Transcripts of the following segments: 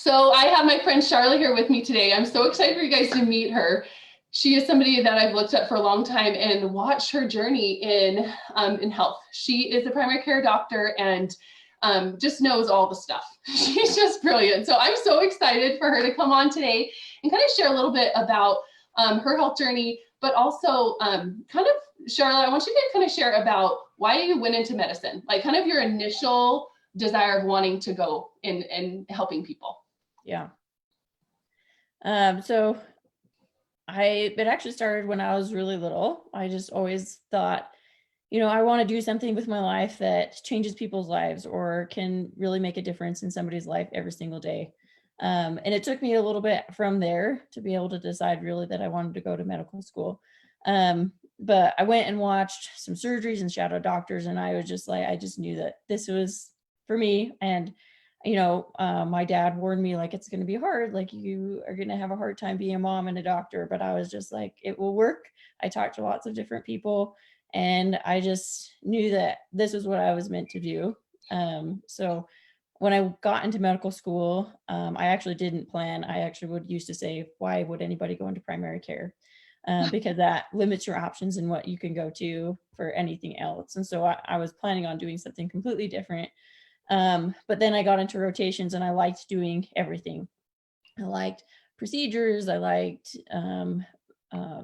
So I have my friend Sharla here with me today. I'm so excited for you guys to meet her. She is somebody that I've looked at for a long time and watched her journey in health. She is a primary care doctor and just knows all the stuff. She's just brilliant. So I'm so excited for her to come on today and kind of share a little bit about her health journey, but also Sharla, I want you to kind of share about why you went into medicine, like kind of your initial desire of wanting to go in helping people. Yeah. So it actually started when I was really little. I just always thought, I want to do something with my life that changes people's lives or can really make a difference in somebody's life every single day. And it took me a little bit from there to be able to decide really that I wanted to go to medical school. But I went and watched some surgeries and shadow doctors, and I was just like, I just knew that this was for me. And my dad warned me, like, it's going to be hard, like you are going to have a hard time being a mom and a doctor, but I was just like, it will work. I talked to lots of different people, and I just knew that this was what I was meant to do. So when I got into medical school, I actually didn't plan. I actually would used to say, why would anybody go into primary care? Because that limits your options and what you can go to for anything else. And so I was planning on doing something completely different. But then I got into rotations and I liked doing everything. I liked procedures. I liked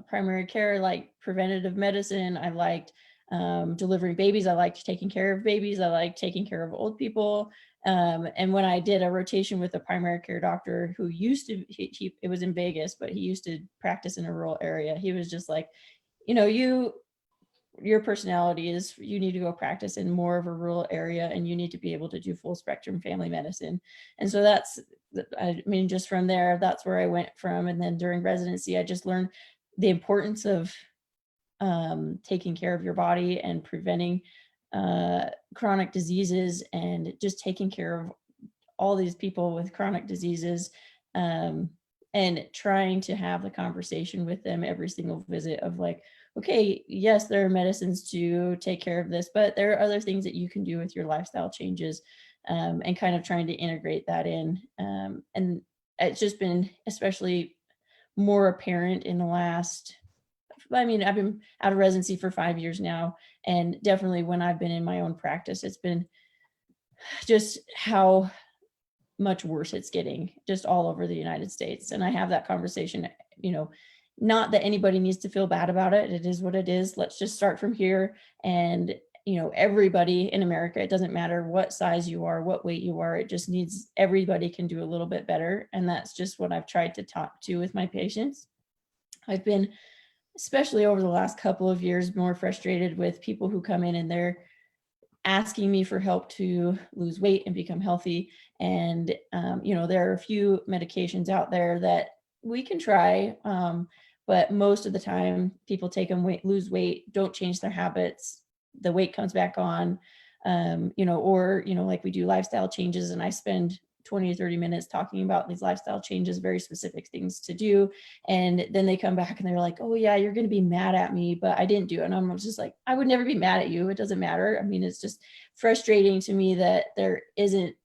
primary care, like preventative medicine. I liked delivering babies. I liked taking care of babies. I liked taking care of old people. And when I did a rotation with a primary care doctor who used to, it was in Vegas, but he used to practice in a rural area. He was just like, your personality is, you need to go practice in more of a rural area and you need to be able to do full spectrum family medicine. And so just from there, that's where I went from. And then during residency, I just learned the importance of taking care of your body and preventing chronic diseases, and just taking care of all these people with chronic diseases, and trying to have the conversation with them every single visit of like, okay, yes, there are medicines to take care of this, but there are other things that you can do with your lifestyle changes, and kind of trying to integrate that in. And it's just been especially more apparent in the last, I've been out of residency for 5 years now, and definitely when I've been in my own practice, it's been just how much worse it's getting just all over the United States. And I have that conversation, not that anybody needs to feel bad about it. It is what it is. Let's just start from here. And, everybody in America, it doesn't matter what size you are, what weight you are, it just needs, everybody can do a little bit better. And that's just what I've tried to talk to with my patients. I've been, especially over the last couple of years, more frustrated with people who come in and they're asking me for help to lose weight and become healthy. And, there are a few medications out there that we can try. But most of the time people take them, lose weight, don't change their habits. The weight comes back on, like we do lifestyle changes, and I spend 20 or 30 minutes talking about these lifestyle changes, very specific things to do. And then they come back and they're like, oh yeah, you're going to be mad at me, but I didn't do it. And I'm just like, I would never be mad at you. It doesn't matter. I mean, it's just frustrating to me that there isn't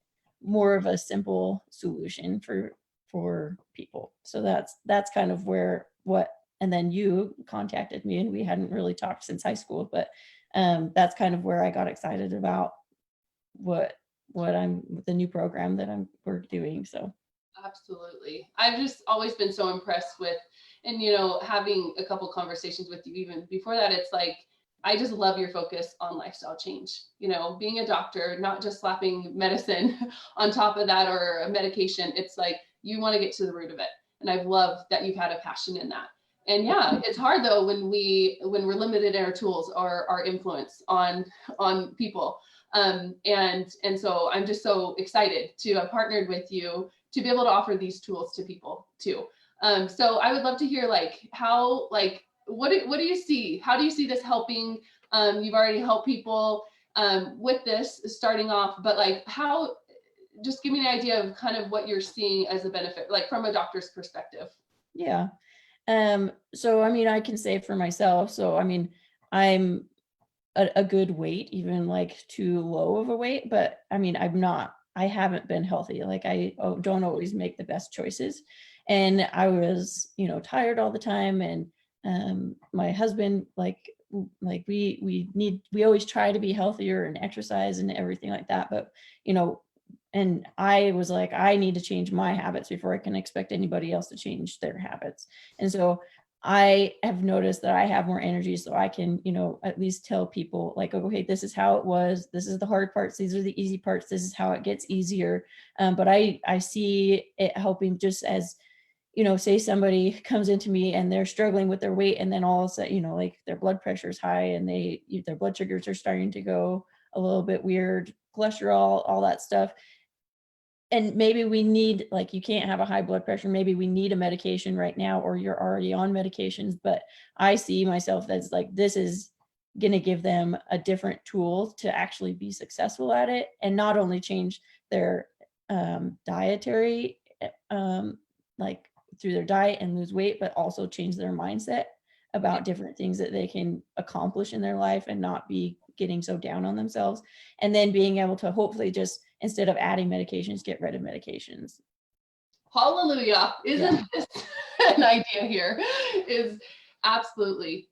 more of a simple solution for people. So that's kind of and then you contacted me, and we hadn't really talked since high school, but that's kind of where I got excited about what the new program that we're doing. So Absolutely. I've just always been so impressed with, and having a couple conversations with you even before that, it's like, I just love your focus on lifestyle change. Being a doctor, not just slapping medicine on top of that or a medication. It's like, you want to get to the root of it. And I've loved that you've had a passion in that. And yeah, it's hard though when we're limited in our tools or our influence on people. And so I'm just so excited to have partnered with you to be able to offer these tools to people too. So I would love to hear what do you see? How do you see this helping? You've already helped people with this starting off, but just give me an idea of kind of what you're seeing as a benefit, like from a doctor's perspective. Yeah. So, I can say for myself, so, I'm a good weight, even like too low of a weight, but I'm not I haven't been healthy. Like I don't always make the best choices. And I was, tired all the time. And my husband, we always try to be healthier and exercise and everything like that. But, and I was like, I need to change my habits before I can expect anybody else to change their habits. And so I have noticed that I have more energy, so I can, at least tell people like, okay, this is how it was. This is the hard parts. These are the easy parts. This is how it gets easier. But I see it helping, just as, say somebody comes into me and they're struggling with their weight, and then all of a sudden, like their blood pressure is high and their blood sugars are starting to go a little bit weird, cholesterol, all that stuff. And maybe we need, like, you can't have a high blood pressure. Maybe we need a medication right now, or you're already on medications. But I see myself as like, this is going to give them a different tool to actually be successful at it, and not only change their dietary, like through their diet and lose weight, but also change their mindset about different things that they can accomplish in their life and not be getting so down on themselves. And then being able to hopefully just, instead of adding medications, get rid of medications. Hallelujah. Isn't this an idea here? Is absolutely,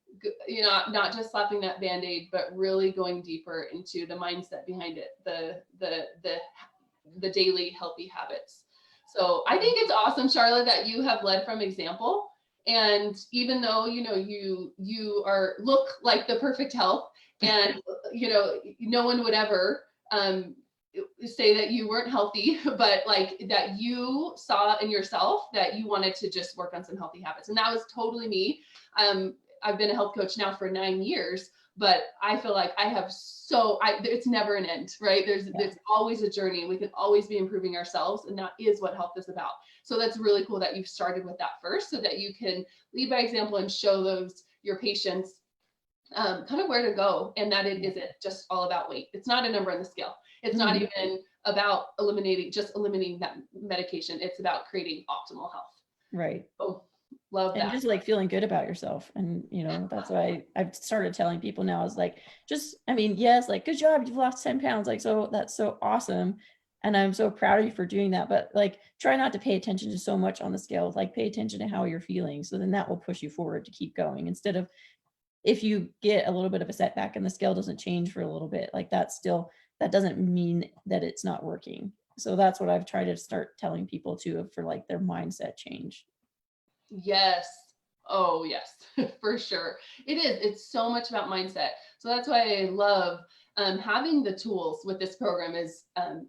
not just slapping that Band-Aid, but really going deeper into the mindset behind it, the daily healthy habits. So I think it's awesome, Sharla, that you have led from example. And even though, you look like the perfect health, and, no one would ever say that you weren't healthy, but like that you saw in yourself that you wanted to just work on some healthy habits. And that was totally me. I've been a health coach now for 9 years, but I feel like it's never an end, right? There's always a journey. We can always be improving ourselves. And that is what health is about. So that's really cool that you've started with that first, so that you can lead by example and show your patients kind of where to go, and that it isn't just all about weight. It's not a number on the scale. It's not even about eliminating that medication. It's about creating optimal health. Right. Oh, love that. And just like feeling good about yourself. And, that's why I've started telling people now is like, yes, like, good job, you've lost 10 pounds. Like, so that's so awesome. And I'm so proud of you for doing that. But like, try not to pay attention to so much on the scale. Like, pay attention to how you're feeling. So then that will push you forward to keep going, instead of, if you get a little bit of a setback and the scale doesn't change for a little bit, like that doesn't mean that it's not working. So that's what I've tried to start telling people too, for like their mindset change. Yes. Oh, yes, for sure. It is. It's so much about mindset. So that's why I love having the tools with this program, is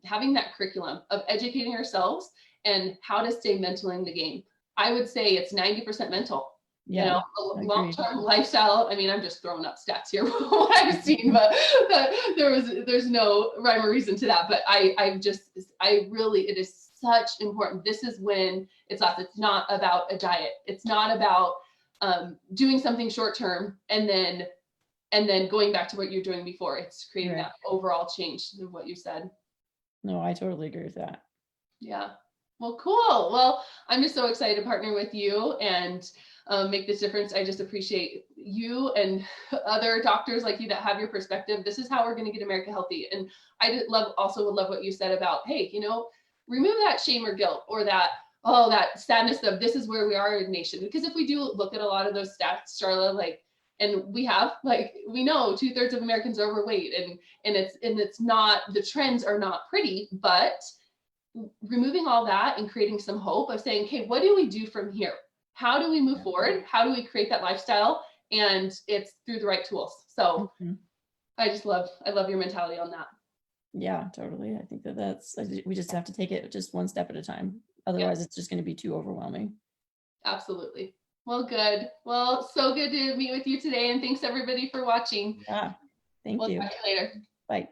having that curriculum of educating ourselves and how to stay mentally in the game. I would say it's 90% mental. Yeah, long-term lifestyle. I mean, I'm just throwing up stats here, what I've seen, but there's no rhyme or reason to that. But it is such important. This is when it's not about a diet. It's not about doing something short-term and then going back to what you're doing before. It's creating that overall change of what you said. No, I totally agree with that. Yeah. Well, cool. Well, I'm just so excited to partner with you and make this difference. I just appreciate you and other doctors like you that have your perspective. This is how we're going to get America healthy. And I would love what you said about, hey, remove that shame or guilt, or that sadness of this is where we are in nation. Because if we do look at a lot of those stats, Sharla, and we know 2/3 of Americans are overweight, and it's not, the trends are not pretty, but removing all that and creating some hope of saying, okay, what do we do from here? How do we move forward? How do we create that lifestyle? And it's through the right tools. So I love your mentality on that. Yeah, totally. I think we just have to take it just one step at a time. Otherwise, it's just going to be too overwhelming. Absolutely. Well, good. Well, so good to meet with you today. And thanks everybody for watching. Yeah. Thank you. We'll talk to you later. Bye.